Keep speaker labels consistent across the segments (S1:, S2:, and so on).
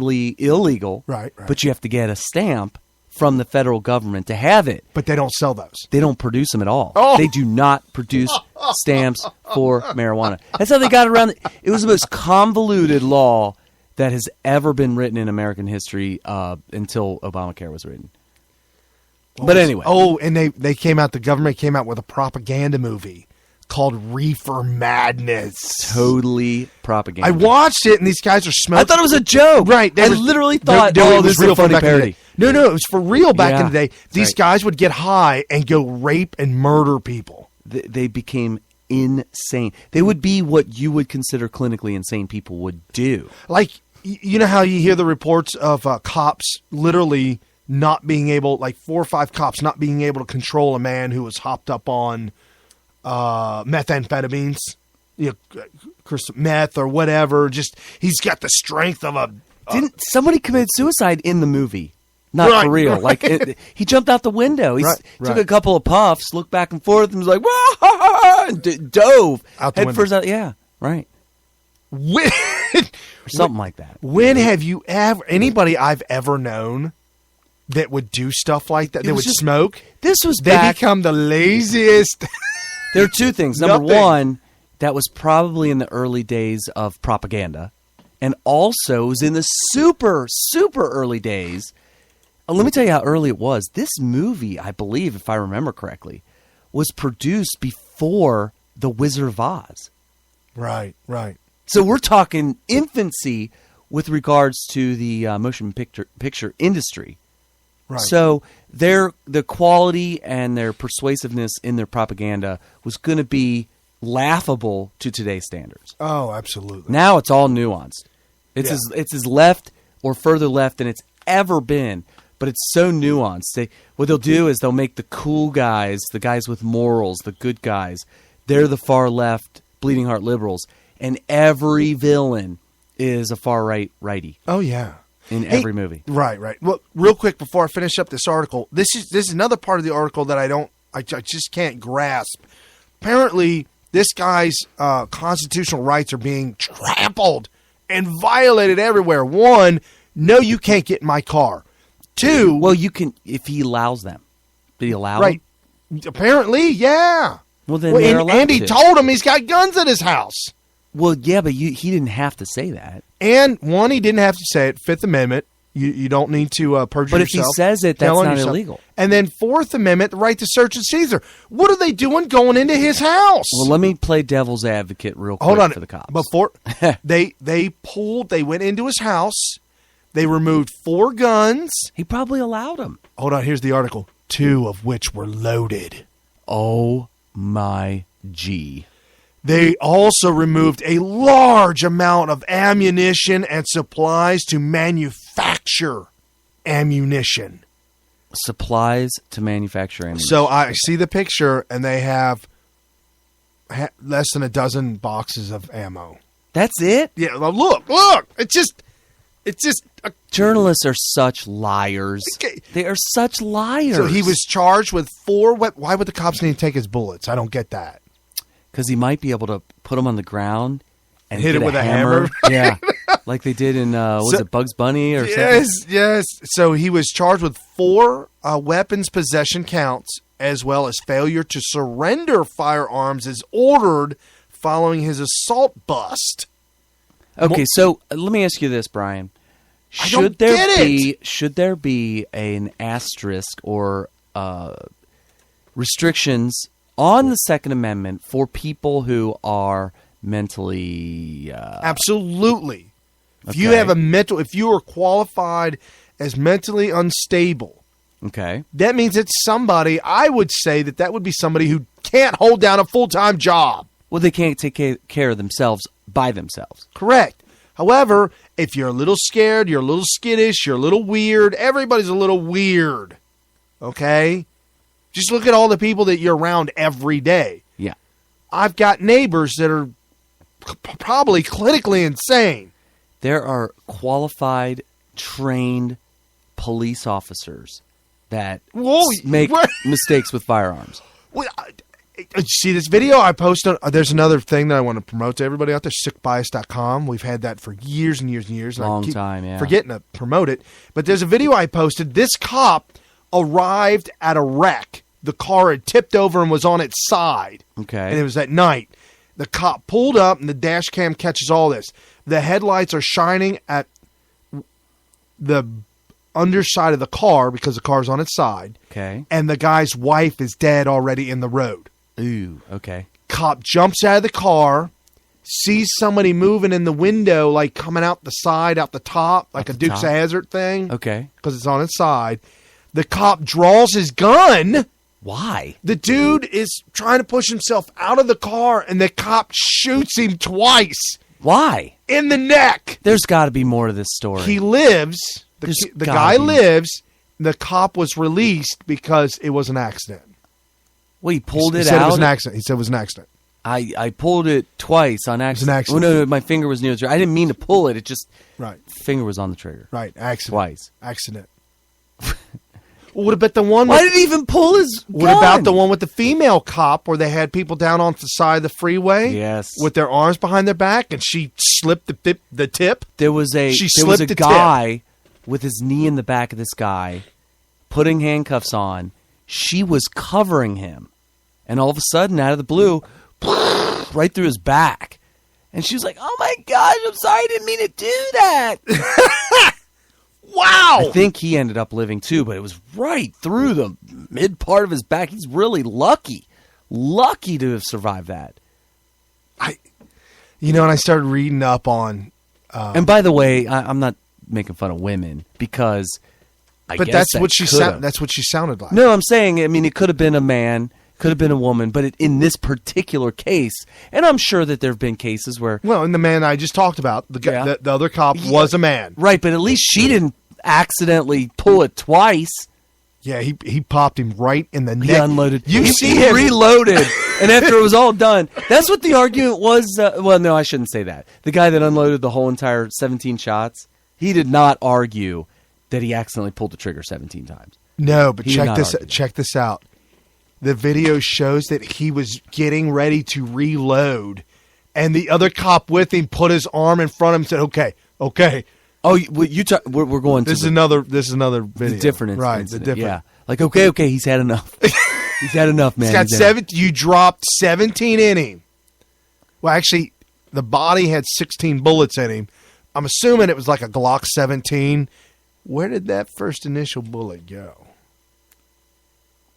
S1: technically illegal.
S2: Right.
S1: But you have to get a stamp from the federal government to have it.
S2: But they don't sell those.
S1: They don't produce them at all.
S2: Oh.
S1: They do not produce stamps for marijuana. That's how they got around it. It was the most convoluted law that has ever been written in American history until Obamacare was written. But anyway.
S2: Oh, and they came out, the government came out with a propaganda movie called Reefer Madness.
S1: Totally propaganda.
S2: I watched it, and these guys are smoking.
S1: I thought it was a joke.
S2: Right.
S1: I literally thought,
S2: it
S1: this is a funny parody.
S2: No, it was for real back in the day. These
S1: right.
S2: guys would get high and go rape and murder people.
S1: They became insane. They would be what you would consider clinically insane people would do.
S2: Like, you know how you hear the reports of cops literally not being able, like 4 or 5 cops not being able to control a man who was hopped up on methamphetamines, crystal meth or whatever. Just, he's got the strength of a...
S1: Didn't somebody commit suicide in the movie? Not
S2: right,
S1: for real.
S2: Right.
S1: Like he jumped out the window. He took
S2: right.
S1: a couple of puffs, looked back and forth, and was like, "Wah!" and dove
S2: out the
S1: head
S2: window.
S1: first out. Yeah, right.
S2: When,
S1: or something like that.
S2: When have you ever, anybody I've ever known that would do stuff like that, that would smoke?
S1: This was
S2: they
S1: back.
S2: Become the laziest.
S1: There are two things. Number one, that was probably in the early days of propaganda, and also was in the super, super early days. Let me tell you how early it was. This movie, I believe, if I remember correctly, was produced before The Wizard of Oz.
S2: Right.
S1: So we're talking infancy with regards to the motion picture industry.
S2: Right.
S1: So the quality and their persuasiveness in their propaganda was going to be laughable to today's standards.
S2: Oh, absolutely.
S1: Now it's all nuanced. It's as left or further left than it's ever been. But it's so nuanced. What they'll do is they'll make the cool guys, the guys with morals, the good guys, they're the far left, bleeding heart liberals. And every villain is a far right righty.
S2: Oh, yeah.
S1: In every movie.
S2: Right. Well, real quick before I finish up this article, this is another part of the article that I just can't grasp. Apparently, this guy's constitutional rights are being trampled and violated everywhere. 1, no, you can't get in my car. 2,
S1: well, you can if he allows them. Did he allow them?
S2: Apparently, yeah.
S1: Well, then they're allowed
S2: and he
S1: to.
S2: told him he's got guns at his house.
S1: Well, yeah, but he didn't have to say that.
S2: And 1, he didn't have to say it. 5th Amendment, you don't need to perjure yourself.
S1: But if he says it, that's not illegal.
S2: And then 4th Amendment, the right to search and seize. What are they doing going into his house?
S1: Well, let me play devil's advocate real quick for the cops.
S2: Before they went into his house. They removed 4 guns.
S1: He probably allowed them.
S2: Hold on, here's the article. 2 of which were loaded.
S1: Oh, my G.
S2: They also removed a large amount of ammunition and supplies to manufacture ammunition.
S1: Supplies to manufacture ammunition.
S2: So I see the picture, and they have less than a dozen boxes of ammo.
S1: That's it?
S2: Yeah, look. It's just...
S1: Journalists are such liars. Okay. They are such liars.
S2: So he was charged with 4... Why would the cops need to take his bullets? I don't get that.
S1: Because he might be able to put them on the ground and
S2: hit it with a hammer.
S1: Yeah, like they did in, was it Bugs Bunny or something?
S2: Yes. So he was charged with 4 weapons possession counts, as well as failure to surrender firearms as ordered following his assault bust.
S1: Okay, so let me ask you this, Brian. Should there be an asterisk or restrictions on the Second Amendment for people who are mentally...
S2: Absolutely.
S1: Okay.
S2: If you are qualified as mentally unstable,
S1: okay,
S2: that means it's somebody, I would say that would be somebody who can't hold down a full-time job.
S1: Well, they can't take care of themselves by themselves.
S2: Correct. However, if you're a little scared, you're a little skittish, you're a little weird, everybody's a little weird. Okay? Just look at all the people that you're around every day.
S1: Yeah.
S2: I've got neighbors that are probably clinically insane.
S1: There are qualified, trained police officers that make mistakes with firearms.
S2: Well, See this video I posted? There's another thing that I want to promote to everybody out there, sickbias.com. We've had that for years and years and years. And
S1: Long time, yeah.
S2: Forgetting to promote it. But there's a video I posted. This cop arrived at a wreck. The car had tipped over and was on its side.
S1: Okay.
S2: And it was at night. The cop pulled up, and the dash cam catches all this. The headlights are shining at the underside of the car because the car's on its side.
S1: Okay.
S2: And the guy's wife is dead already in the road.
S1: Ooh, okay.
S2: Cop jumps out of the car, sees somebody moving in the window, like coming out the side, out the top, like a Dukes of Hazzard thing.
S1: Okay.
S2: Because it's on its side. The cop draws his gun.
S1: Why?
S2: The dude is trying to push himself out of the car, and the cop shoots him twice.
S1: Why?
S2: In the neck.
S1: There's got to be more to this story.
S2: He lives. The guy lives. The cop was released because it was an accident.
S1: Well, he pulled it out.
S2: He said it was an accident. He said it was an accident.
S1: I pulled it twice on accident.
S2: It was an accident.
S1: Oh, no, my finger was near the trigger. I didn't mean to pull it. It just, finger was on the trigger.
S2: Right, accident.
S1: Twice.
S2: Accident. What about the one?
S1: Why did he even pull his gun?
S2: What about the one with the female cop where they had people down on the side of the freeway?
S1: Yes.
S2: With their arms behind their back, and she slipped the tip?
S1: There was a guy with his knee in the back of this guy, putting handcuffs on. She was covering him. And all of a sudden, out of the blue, right through his back. And she was like, oh my gosh, I'm sorry, I didn't mean to do that.
S2: Wow.
S1: I think he ended up living too, but it was right through the mid part of his back. He's really lucky to have survived that.
S2: And I started reading up on...
S1: and by the way, I'm not making fun of women because
S2: But that's what she sounded like.
S1: No, I'm saying, it could have been a man, could have been a woman, but in this particular case, and I'm sure that there have been cases where...
S2: Well, and the man I just talked about, the other cop was a man.
S1: Right, but at least she didn't accidentally pull it twice.
S2: Yeah, he popped him right in the neck.
S1: He unloaded.
S2: You see
S1: he
S2: him
S1: reloaded, and after it was all done, that's what the argument was. Well, no, I shouldn't say that. The guy that unloaded the whole entire 17 shots, he did not argue that he accidentally pulled the trigger 17 times.
S2: No, but check this out. The video shows that he was getting ready to reload, and the other cop with him put his arm in front of him and said, okay.
S1: Oh, we're going to
S2: this is another video.
S1: The different
S2: right?
S1: incident.
S2: The different.
S1: Yeah, like okay, he's had enough. He's had enough, man.
S2: He's got 7. You dropped 17 in him. Well, actually, the body had 16 bullets in him. I'm assuming it was like a Glock 17. Where did that first initial bullet go?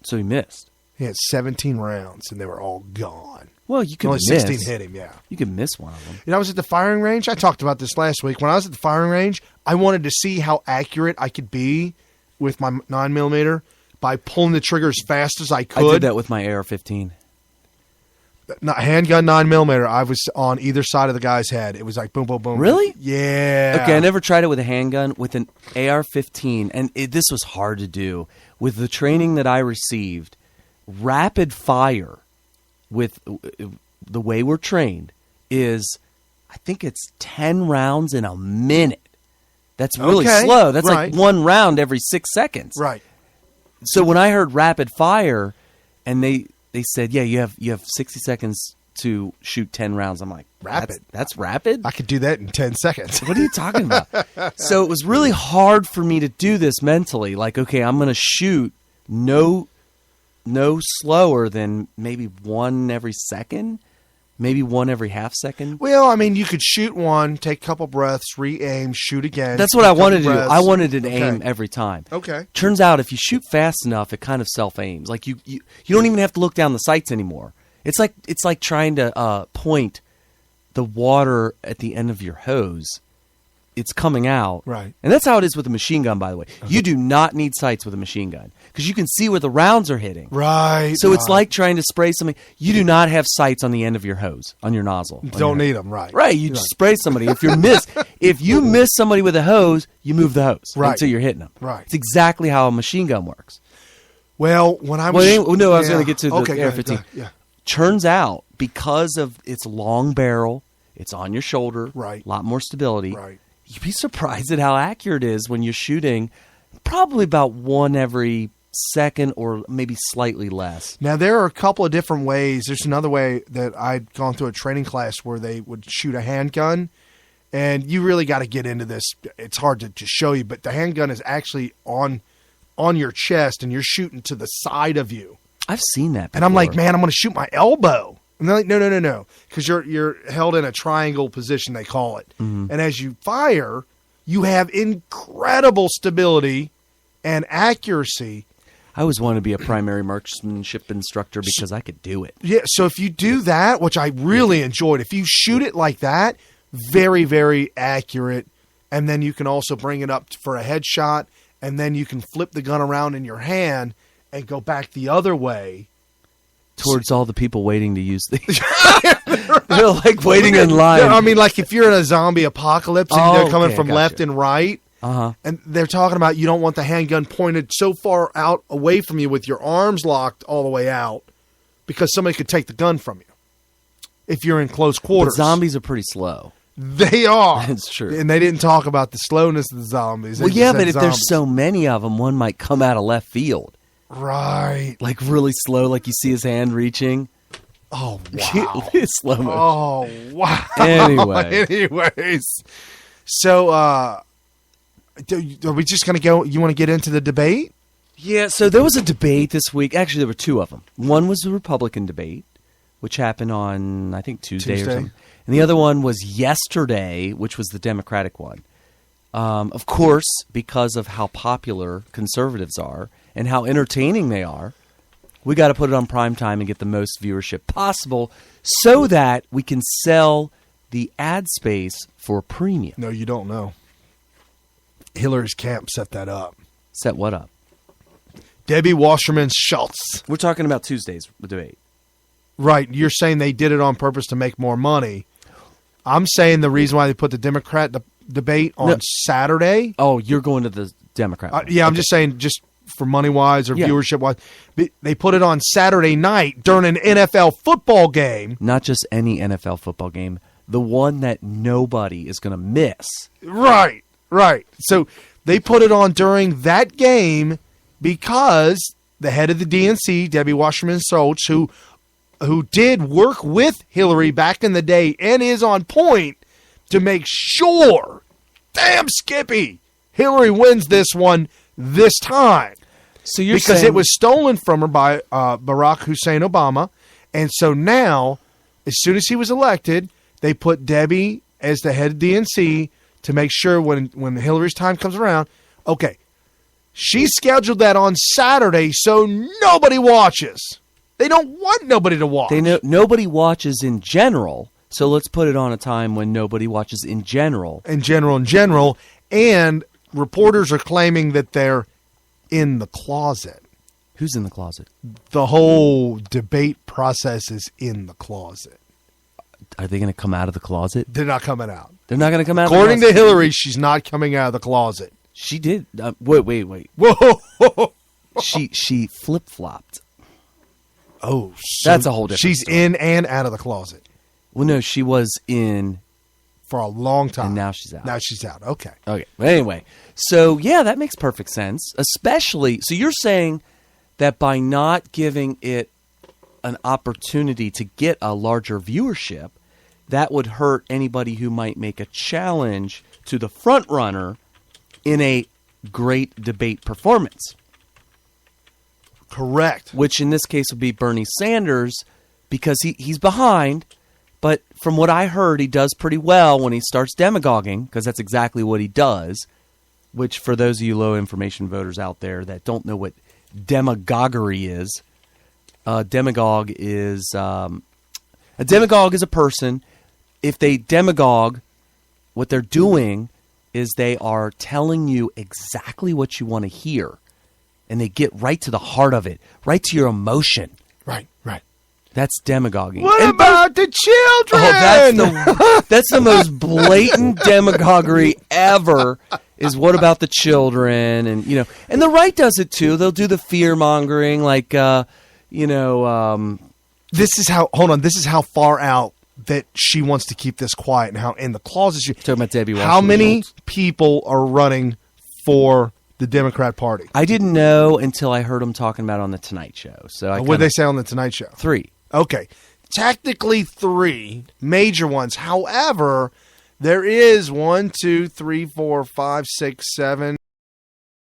S1: So he missed.
S2: He had 17 rounds, and they were all gone.
S1: Well, you could
S2: only
S1: miss.
S2: 16 hit him, yeah.
S1: You could miss one of them.
S2: I was at the firing range. I talked about this last week. When I was at the firing range, I wanted to see how accurate I could be with my 9mm by pulling the trigger as fast as I could.
S1: I did that with my AR-15.
S2: Handgun 9mm, I was on either side of the guy's head. It was like boom, boom, boom.
S1: Really?
S2: Yeah.
S1: Okay, I never tried it with a handgun. With an AR-15, and this was hard to do. With the training that I received, rapid fire with the way we're trained is, I think it's 10 rounds in a minute. That's really slow. That's like one round every 6 seconds.
S2: Right.
S1: So when I heard rapid fire, and they said, yeah, you have 60 seconds to shoot 10 rounds. I'm like,
S2: rapid?
S1: That's rapid?
S2: I could do that in 10 seconds.
S1: What are you talking about? So it was really hard for me to do this mentally. Like, okay, I'm going to shoot no slower than maybe one every second, maybe one every half second.
S2: Well, you could shoot one, take a couple breaths, re-aim, shoot again.
S1: That's what I wanted to do. I wanted an aim every time.
S2: Okay.
S1: Turns out if you shoot fast enough, it kind of self-aims. Like you don't even have to look down the sights anymore. It's like trying to point the water at the end of your hose. It's coming out.
S2: Right.
S1: And that's how it is with a machine gun, by the way. You do not need sights with a machine gun because you can see where the rounds are hitting.
S2: Right.
S1: So it's like trying to spray something. You do not have sights on the end of your hose, on your nozzle.
S2: Don't need them, right.
S1: Right. You just spray somebody. If you miss somebody with a hose, you move the hose until you're hitting them.
S2: Right.
S1: It's exactly how a machine gun works.
S2: Well, when I was...
S1: I was going to get to the AR-15.
S2: Yeah.
S1: Turns out, because of its long barrel, it's on your shoulder,
S2: right.
S1: A lot more stability.
S2: Right.
S1: You'd be surprised at how accurate it is when you're shooting probably about one every second or maybe slightly less.
S2: Now, there are a couple of different ways. There's another way that I'd gone through a training class where they would shoot a handgun, and you really got to get into this. It's hard to just show you, but the handgun is actually on your chest, and you're shooting to the side of you.
S1: I've seen that before.
S2: And I'm like, man, I'm going to shoot my elbow. And they're like, no, because you're held in a triangle position, they call it.
S1: Mm-hmm.
S2: And as you fire, you have incredible stability and accuracy.
S1: I always wanted to be a primary marksmanship instructor because I could do it.
S2: Yeah, so if you do that, which I really enjoyed, if you shoot it like that, very, very accurate. And then you can also bring it up for a headshot, and then you can flip the gun around in your hand and go back the other way.
S1: Towards all the people waiting to use these. They're like waiting in line.
S2: I mean, like if you're in a zombie apocalypse and they're coming from left and right, and they're talking about you don't want the handgun pointed so far out away from you with your arms locked all the way out because somebody could take the gun from you if you're in close quarters.
S1: But zombies are pretty slow.
S2: They are.
S1: That's true.
S2: And they didn't talk about the slowness of the zombies.
S1: Well, yeah, but if there's so many of them, one might come out of left field.
S2: Right.
S1: Like really slow, like you see his hand reaching.
S2: Oh, wow.
S1: Slow motion.
S2: Oh, wow.
S1: Anyways.
S2: So, are we just going to go? You want to get into the debate?
S1: Yeah, so there was a debate this week. Actually, there were two of them. One was the Republican debate, which happened on, I think, Tuesday or something. And the other one was yesterday, which was the Democratic one. Of course, because of how popular conservatives are and how entertaining they are, we got to put it on prime time and get the most viewership possible so that we can sell the ad space for a premium.
S2: No, you don't know. Hillary's camp set that up.
S1: Set what up?
S2: Debbie Wasserman Schultz.
S1: We're talking about Tuesday's debate.
S2: Right. You're saying they did it on purpose to make more money. I'm saying the reason why they put the Democrat debate on Saturday.
S1: Oh, you're going to the Democrat.
S2: Yeah, I'm just saying just for money-wise or viewership-wise. They put it on Saturday night during an NFL football game.
S1: Not just any NFL football game. The one that nobody is going to miss.
S2: Right. So they put it on during that game because the head of the DNC, Debbie Wasserman Schultz, who did work with Hillary back in the day and is on point to make sure, damn Skippy, Hillary wins this one this time.
S1: So you're
S2: because
S1: saying
S2: it was stolen from her by Barack Hussein Obama, and so now, as soon as he was elected, they put Debbie as the head of DNC to make sure when Hillary's time comes around, okay, she scheduled that on Saturday so nobody watches. They don't want nobody to watch.
S1: Nobody watches in general, so let's put it on a time when nobody watches in general.
S2: In general, and reporters are claiming that they're in the closet.
S1: Who's in the closet?
S2: The whole debate process is in the closet.
S1: Are they going to come out of the closet?
S2: They're not coming out.
S1: They're not going to come out
S2: According
S1: of the closet?
S2: to Hillary, she's not coming out of the closet.
S1: She did. Wait.
S2: Whoa.
S1: She flip-flopped.
S2: Oh, so
S1: that's a whole different
S2: She's
S1: story.
S2: in and out of the closet.
S1: Well, no, she was in
S2: for a long time.
S1: And now she's out.
S2: Okay.
S1: But anyway, so yeah, that makes perfect sense. Especially, so you're saying that by not giving it an opportunity to get a larger viewership, that would hurt anybody who might make a challenge to the front runner in a great debate performance.
S2: Correct.
S1: Which in this case would be Bernie Sanders, because he's behind. But from what I heard, he does pretty well when he starts demagoguing, because that's exactly what he does. Which, for those of you low information voters out there that don't know what demagoguery is, a demagogue is a person. If they demagogue, what they're doing is they are telling you exactly what you want to hear. And they get right to the heart of it, right to your emotion.
S2: Right.
S1: That's demagoguing.
S2: What about the children?
S1: Oh, that's the most blatant demagoguery ever. Is what about the children? And and the right does it too. They'll do the fear mongering, like
S2: This is how far out that she wants to keep this quiet, and how in the closet
S1: talking about Debbie Wasserman
S2: how many
S1: Schultz.
S2: people are running for the Democrat Party.
S1: I didn't know until I heard them talking about it on the Tonight Show. So
S2: what did they say on the Tonight Show?
S1: 3.
S2: Okay. Technically 3 major ones. However, there is 1, 2, 3, 4, 5, 6, 7.